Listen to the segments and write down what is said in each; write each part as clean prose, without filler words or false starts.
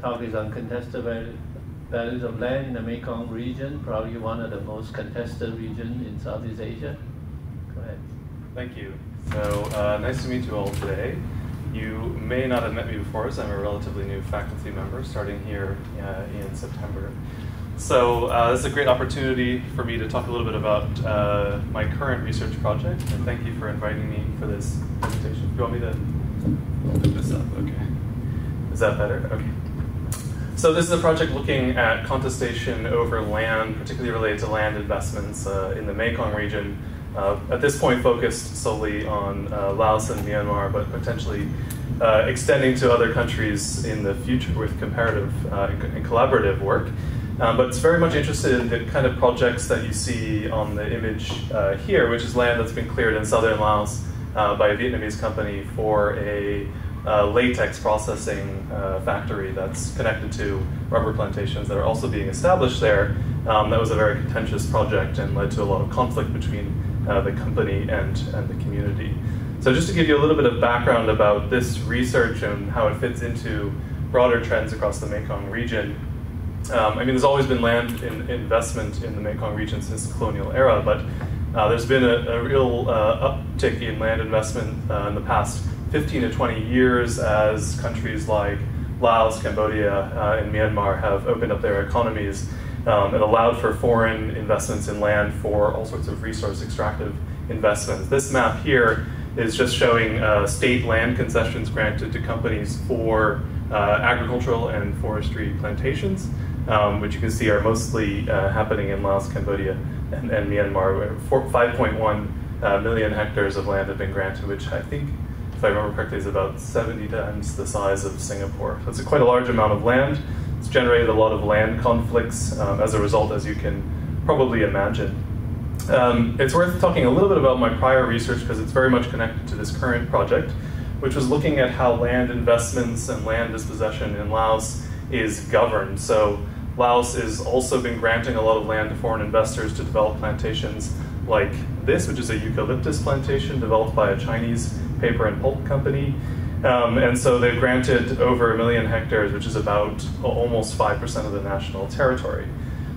talk is on contested values of land in the Mekong region, probably one of the most contested regions in Southeast Asia. Go ahead. Thank you. So nice to meet you all today. You may not have met me before, as I'm a relatively new faculty member starting here in September. So this is a great opportunity for me to talk a little bit about my current research project, and thank you for inviting me for this presentation. You want me to open this up? Okay. Is that better? Okay. So this is a project looking at contestation over land, particularly related to land investments in the Mekong region. At this point focused solely on Laos and Myanmar, but potentially extending to other countries in the future with comparative and collaborative work. But it's very much interested in the kind of projects that you see on the image here, which is land that's been cleared in southern Laos by a Vietnamese company for a latex processing factory that's connected to rubber plantations that are also being established there. That was a very contentious project and led to a lot of conflict between the company and the community. So just to give you a little bit of background about this research and how it fits into broader trends across the Mekong region. I mean, there's always been land investment in the Mekong region since the colonial era, but there's been a real uptick in land investment in the past 15 to 20 years as countries like Laos, Cambodia, and Myanmar have opened up their economies and allowed for foreign investments in land for all sorts of resource extractive investments. This map here is just showing state land concessions granted to companies for agricultural and forestry plantations, which you can see are mostly happening in Laos, Cambodia, and Myanmar, where 5.1 million hectares of land have been granted, which I think, if I remember correctly, is about 70 times the size of Singapore. So it's quite a large amount of land. It's generated a lot of land conflicts as a result, as you can probably imagine. It's worth talking a little bit about my prior research because it's very much connected to this current project, which was looking at how land investments and land dispossession in Laos is governed. So Laos has also been granting a lot of land to foreign investors to develop plantations like this, which is a eucalyptus plantation developed by a Chinese paper and pulp company. And so they've granted over 1 million hectares, which is about almost 5% of the national territory.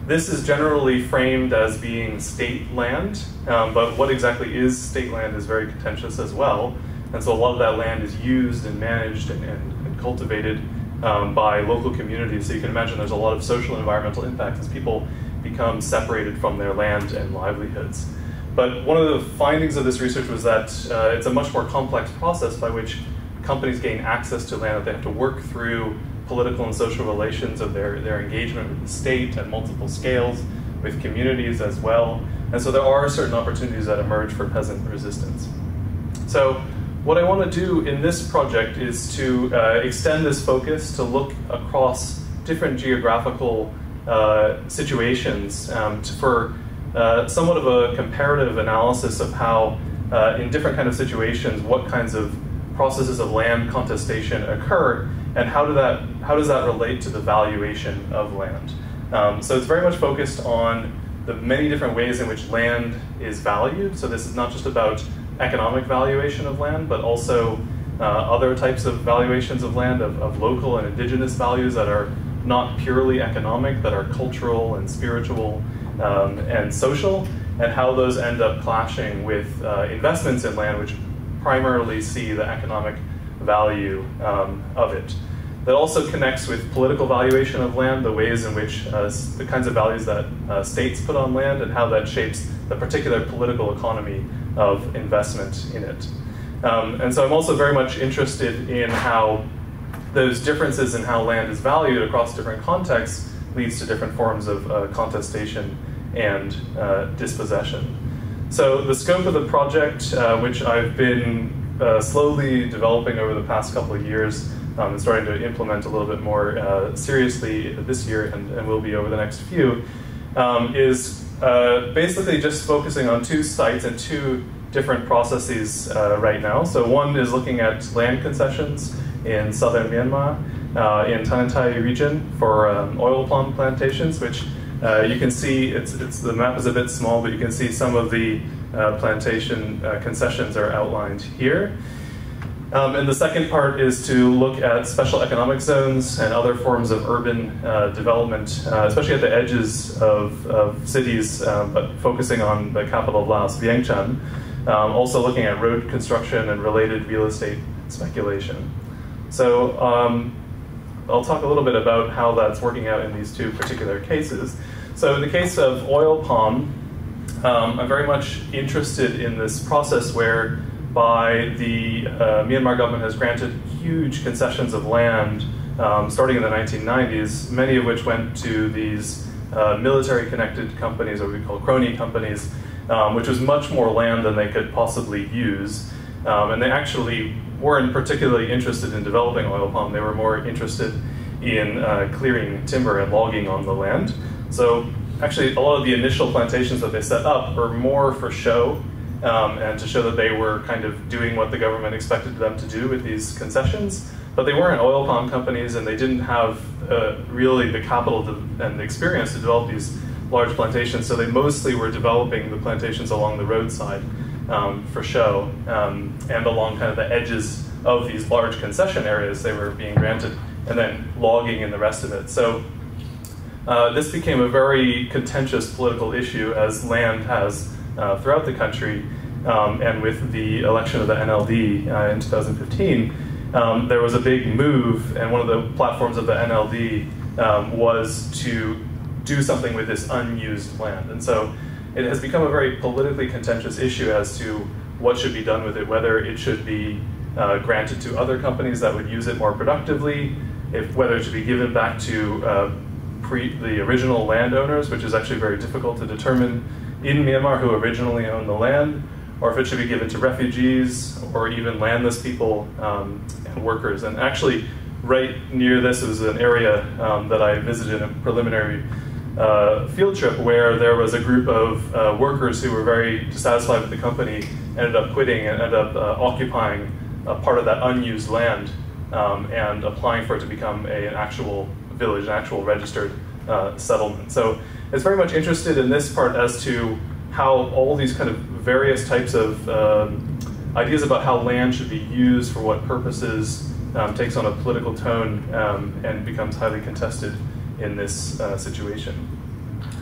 This is generally framed as being state land, but what exactly is state land is very contentious as well. And so a lot of that land is used and managed and cultivated by local communities. So you can imagine there's a lot of social and environmental impacts as people become separated from their land and livelihoods. But one of the findings of this research was that it's a much more complex process by which companies gain access to land, that they have to work through political and social relations of their engagement with the state at multiple scales, with communities as well. And so there are certain opportunities that emerge for peasant resistance. So what I want to do in this project is to extend this focus to look across different geographical situations for somewhat of a comparative analysis of how, in different kind of situations, what kinds of processes of land contestation occur, and how does that relate to the valuation of land. So it's very much focused on the many different ways in which land is valued. So this is not just about economic valuation of land, but also other types of valuations of land, of local and indigenous values that are not purely economic, that are cultural and spiritual and social, and how those end up clashing with investments in land, which primarily see the economic value of it. That also connects with political valuation of land, the ways in which the kinds of values that states put on land and how that shapes the particular political economy of investment in it. And so I'm also very much interested in how those differences in how land is valued across different contexts leads to different forms of contestation and dispossession. So the scope of the project, which I've been slowly developing over the past couple of years, and starting to implement a little bit more seriously this year and will be over the next few, is basically just focusing on 2 sites and 2 different processes right now. So one is looking at land concessions in southern Myanmar, in Tanintharyi Region for oil palm plantations, which you can see, the map is a bit small, but you can see some of the plantation concessions are outlined here. And the second part is to look at special economic zones and other forms of urban development, especially at the edges of cities, but focusing on the capital of Laos, Vientiane. Also looking at road construction and related real estate speculation. So I'll talk a little bit about how that's working out in these two particular cases. So in the case of oil palm, I'm very much interested in this process where by the Myanmar government has granted huge concessions of land starting in the 1990s, many of which went to these military-connected companies, or what we call crony companies, which was much more land than they could possibly use. And they actually weren't particularly interested in developing oil palm. They were more interested in clearing timber and logging on the land. So actually, a lot of the initial plantations that they set up were more for show, and to show that they were kind of doing what the government expected them to do with these concessions. But they weren't oil palm companies, and they didn't have really the capital and the experience to develop these large plantations, so they mostly were developing the plantations along the roadside for show, and along kind of the edges of these large concession areas they were being granted, and then logging in the rest of it. So this became a very contentious political issue, as land has throughout the country, and with the election of the NLD in 2015, there was a big move, and one of the platforms of the NLD was to do something with this unused land. And so it has become a very politically contentious issue as to what should be done with it, whether it should be granted to other companies that would use it more productively, whether it should be given back to the original landowners, which is actually very difficult to determine in Myanmar who originally owned the land, or if it should be given to refugees or even landless people and workers. And actually, right near this is an area that I visited in a preliminary field trip where there was a group of workers who were very dissatisfied with the company, ended up quitting and ended up occupying part of that unused land and applying for it to become an actual village, an actual registered settlement. So it's very much interested in this part as to how all these kind of various types of ideas about how land should be used for what purposes takes on a political tone and becomes highly contested in this situation.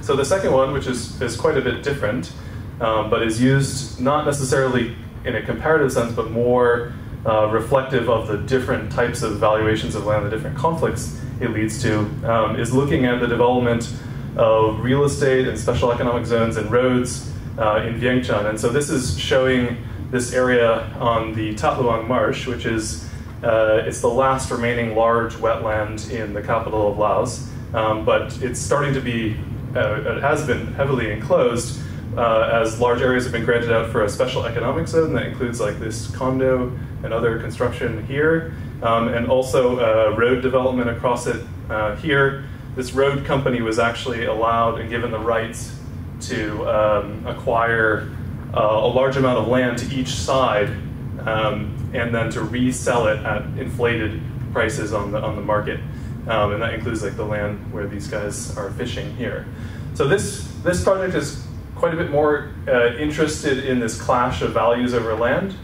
So the second one, which is quite a bit different, but is used not necessarily in a comparative sense, but more reflective of the different types of valuations of land, the different conflicts it leads to, is looking at the development of real estate and special economic zones and roads in Vientiane. And so this is showing this area on the Tatluang Marsh, which is it's the last remaining large wetland in the capital of Laos. But it's starting to be, it has been heavily enclosed as large areas have been granted out for a special economic zone that includes like this condo and other construction here, and also road development across it here. This road company was actually allowed and given the rights to acquire a large amount of land to each side, and then to resell it at inflated prices on the market. And that includes like the land where these guys are fishing here. So this project is quite a bit more interested in this clash of values over land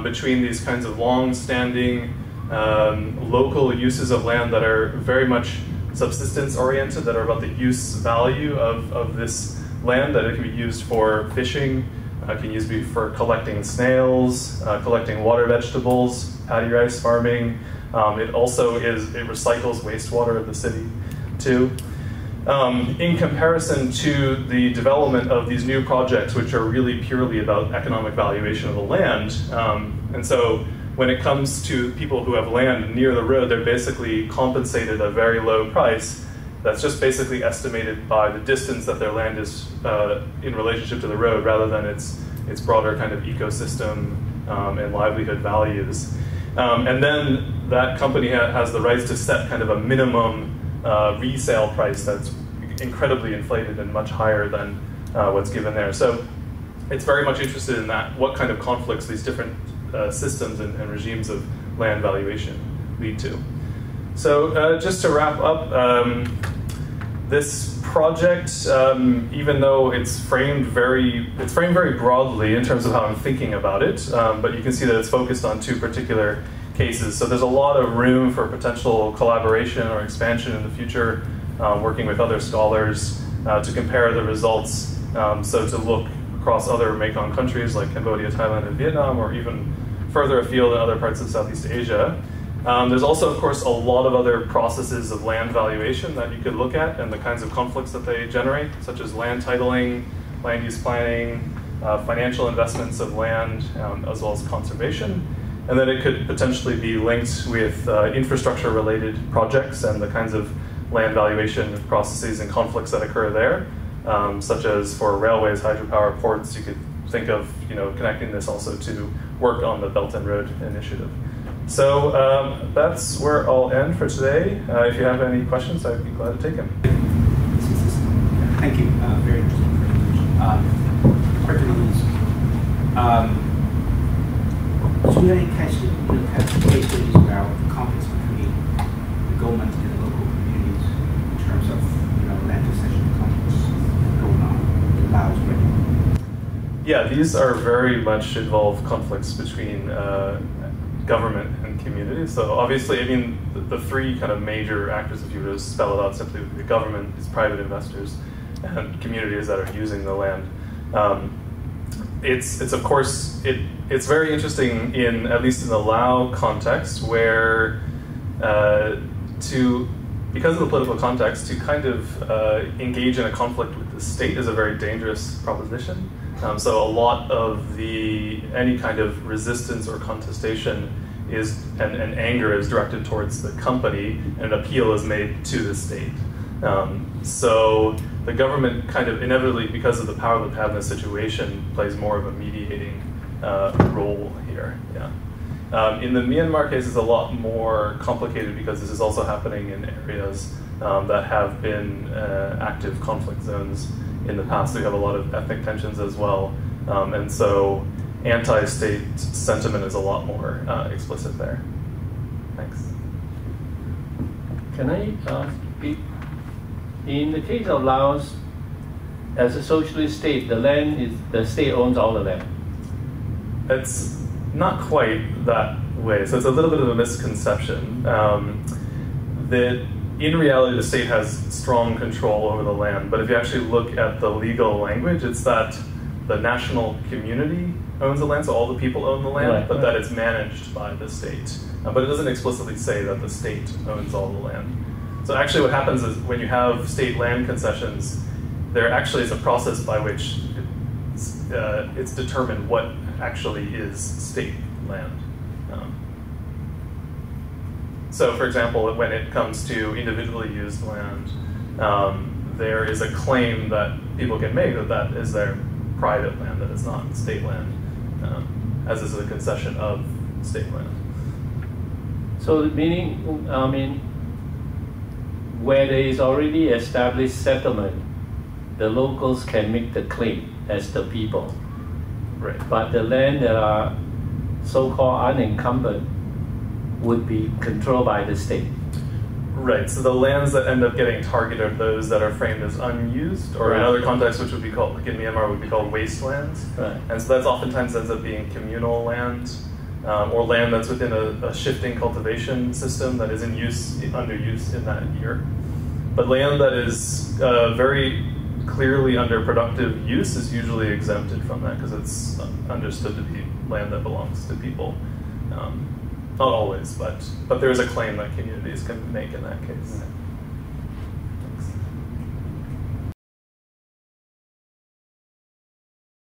between these kinds of long-standing local uses of land that are very much subsistence oriented, that are about the use value of this land, that it can be used for fishing, can be for collecting snails, collecting water vegetables, paddy rice farming. It also it recycles wastewater of the city too. In comparison to the development of these new projects, which are really purely about economic valuation of the land. And so when it comes to people who have land near the road, they're basically compensated a very low price that's just basically estimated by the distance that their land is in relationship to the road, rather than its broader kind of ecosystem and livelihood values. And then that company has the rights to set kind of a minimum resale price that's incredibly inflated and much higher than what's given there. So it's very much interested in that, what kind of conflicts these different systems and regimes of land valuation lead to. So just to wrap up, this project, even though it's framed very broadly in terms of how I'm thinking about it, but you can see that it's focused on two particular cases. So there's a lot of room for potential collaboration or expansion in the future, working with other scholars to compare the results. So to look across other Mekong countries like Cambodia, Thailand, and Vietnam, or even further afield in other parts of Southeast Asia. There's also, of course, a lot of other processes of land valuation that you could look at and the kinds of conflicts that they generate, such as land titling, land use planning, financial investments of land, as well as conservation. And then it could potentially be linked with infrastructure-related projects and the kinds of land valuation processes and conflicts that occur there, such as for railways, hydropower, ports. You could think of connecting this also to work on the Belt and Road Initiative. So that's where I'll end for today. If you have any questions, I'd be glad to take them. Thank you. Very interesting presentation. So you have case studies about conflicts between the government and the local communities in terms of land concession conflicts going on in Laos right now? Yeah, these are very much involve conflicts between government and community. So obviously, I mean, the three kind of major actors, if you were to spell it out simply, the government is private investors and communities that are using the land. It's of course, it's very interesting at least in the Lao context where because of the political context, to kind of engage in a conflict with the state is a very dangerous proposition. So a lot of any kind of resistance or contestation and anger is directed towards the company, and an appeal is made to the state. So the government kind of inevitably, because of the power that they have in this situation, plays more of a mediating role here. Yeah. In the Myanmar case, it's a lot more complicated because this is also happening in areas that have been active conflict zones in the past. We have a lot of ethnic tensions as well, and so anti-state sentiment is a lot more explicit there. Thanks. Can I speak? In the case of Laos, as a socialist state, the state owns all the land. It's not quite that way, so it's a little bit of a misconception. That in reality, the state has strong control over the land, but if you actually look at the legal language, it's that the national community owns the land, so all the people own the land, right, but that it's managed by the state. But it doesn't explicitly say that the state owns all the land. So actually what happens is when you have state land concessions, there actually is a process by which it's determined what actually is state land. So for example, when it comes to individually used land, there is a claim that people can make that is their private land, that it's not state land, as is a concession of state land. So meaning, I mean, where there is already established settlement, the locals can make the claim as the people. Right. But the land that are so-called unencumbered would be controlled by the state. Right, so the lands that end up getting targeted are those that are framed as unused, or in other contexts, which would be called, like in Myanmar, would be called wastelands. Right. And so that's oftentimes ends up being communal land, or land that's within a shifting cultivation system that is under use in that year. But land that is very clearly under productive use is usually exempted from that because it's understood to be land that belongs to people. Not always, but there is a claim that communities can make in that case.